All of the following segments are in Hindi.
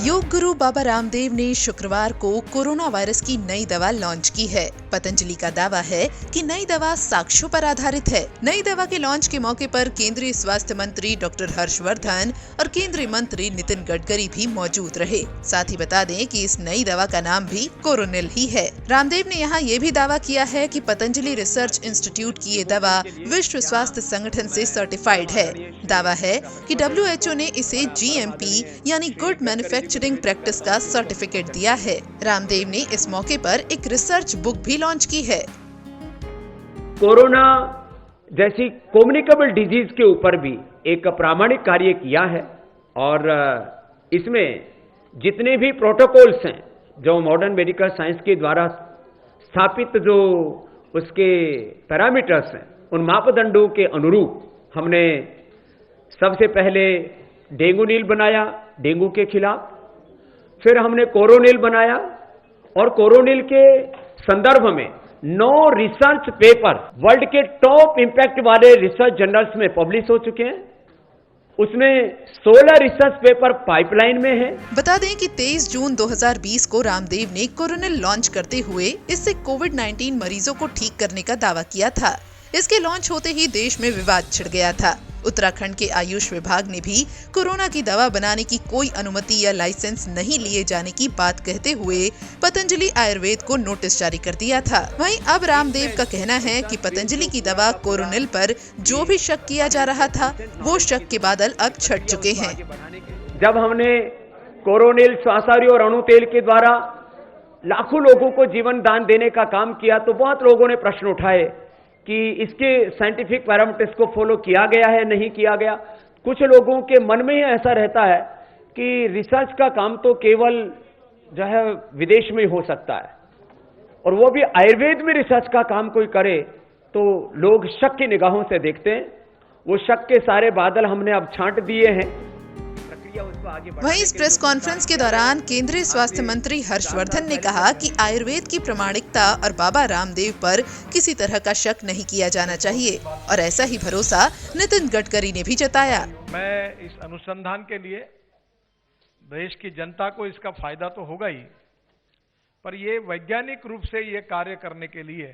योग गुरु बाबा रामदेव ने शुक्रवार को कोरोना वायरस की नई दवा लॉन्च की है। पतंजलि का दावा है कि नई दवा साक्ष्यों पर आधारित है। नई दवा के लॉन्च के मौके पर केंद्रीय स्वास्थ्य मंत्री डॉक्टर हर्षवर्धन और केंद्रीय मंत्री नितिन गडकरी भी मौजूद रहे। साथ ही बता दें कि इस नई दवा का नाम भी कोरोनिल ही है। रामदेव ने यहाँ ये भी दावा किया है कि पतंजलि रिसर्च इंस्टीट्यूट की ये दवा विश्व स्वास्थ्य संगठन से सर्टिफाइड है। दावा है कि WHO ने इसे GMP यानी गुड मैन्युफैक्चरिंग प्रैक्टिस का सर्टिफिकेट दिया है। रामदेव ने इस मौके पर एक रिसर्च बुक भी लॉन्च की है। कोरोना जैसी कम्युनिकेबल डिजीज के ऊपर भी एक प्रामाणिक कार्य किया है और इसमें जितने भी प्रोटोकॉल्स हैं जो मॉडर्न मेडिकल साइंस के द्वारा स्थापित जो उसके पैरामीटर्स हैं, उन मापदंडों के अनुरूप हमने सबसे पहले डेंगू बनाया डेंगू के खिलाफ, फिर हमने कोरोनिल बनाया और कोरोनिल के संदर्भ में 9 रिसर्च पेपर वर्ल्ड के टॉप इंपैक्ट वाले रिसर्च जर्नल्स में पब्लिश हो चुके हैं। उसमें 16 रिसर्च पेपर पाइपलाइन में है। बता दें कि 23 जून 2020 को रामदेव ने कोरोनिल लॉन्च करते हुए इससे कोविड-19 मरीजों को ठीक करने का दावा किया था। इसके लॉन्च होते ही देश में विवाद छिड़ गया था। उत्तराखंड के आयुष विभाग ने भी कोरोना की दवा बनाने की कोई अनुमति या लाइसेंस नहीं लिए जाने की बात कहते हुए पतंजलि आयुर्वेद को नोटिस जारी कर दिया था। वहीं अब रामदेव का कहना है कि पतंजलि की दवा कोरोनिल पर जो भी शक किया जा रहा था, वो शक के बादल अब छट चुके हैं। जब हमने कोरोनिल, श्वासाहारी और अणु तेल के द्वारा लाखों लोगों को जीवन दान देने का काम किया तो बहुत लोगों ने प्रश्न उठाए कि इसके साइंटिफिक पैरामीटर्स को फॉलो किया गया है, नहीं किया गया। कुछ लोगों के मन में ही ऐसा रहता है कि रिसर्च का काम तो केवल जो है विदेश में ही हो सकता है, और वो भी आयुर्वेद में रिसर्च का काम कोई करे तो लोग शक की निगाहों से देखते हैं। वो शक के सारे बादल हमने अब छांट दिए हैं। वहीं इस प्रेस कॉन्फ्रेंस के दौरान केंद्रीय स्वास्थ्य मंत्री हर्षवर्धन ने कहा कि आयुर्वेद की प्रामाणिकता और बाबा रामदेव पर किसी तरह का शक नहीं किया जाना चाहिए, और ऐसा ही भरोसा नितिन गडकरी ने भी जताया। मैं इस अनुसंधान के लिए देश की जनता को इसका फायदा तो होगा ही, पर ये वैज्ञानिक रूप से ये कार्य करने के लिए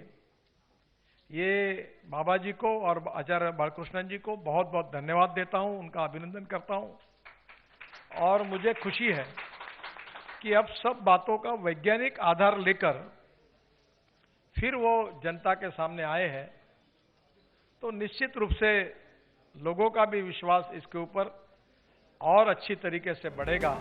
ये बाबा जी को और आचार्य बालकृष्णन जी को बहुत बहुत धन्यवाद देता हूं, उनका अभिनंदन करता हूं। और मुझे खुशी है कि अब सब बातों का वैज्ञानिक आधार लेकर फिर वो जनता के सामने आए हैं, तो निश्चित रूप से लोगों का भी विश्वास इसके ऊपर और अच्छी तरीके से बढ़ेगा।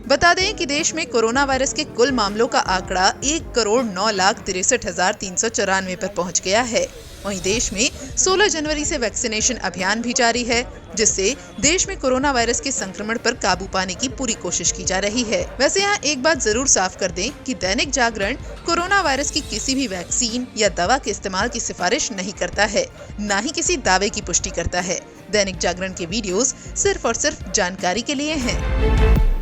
बता दें कि देश में कोरोना वायरस के कुल मामलों का आंकड़ा 1,09,63,394 पर पहुंच गया है। वहीं देश में 16 जनवरी से वैक्सीनेशन अभियान भी जारी है, जिससे देश में कोरोना वायरस के संक्रमण पर काबू पाने की पूरी कोशिश की जा रही है। वैसे यहाँ एक बात जरूर साफ कर दें कि दैनिक जागरण कोरोना वायरस की किसी भी वैक्सीन या दवा के इस्तेमाल की सिफारिश नहीं करता है, न ही किसी दावे की पुष्टि करता है। दैनिक जागरण के वीडियोस सिर्फ और सिर्फ जानकारी के लिए हैं।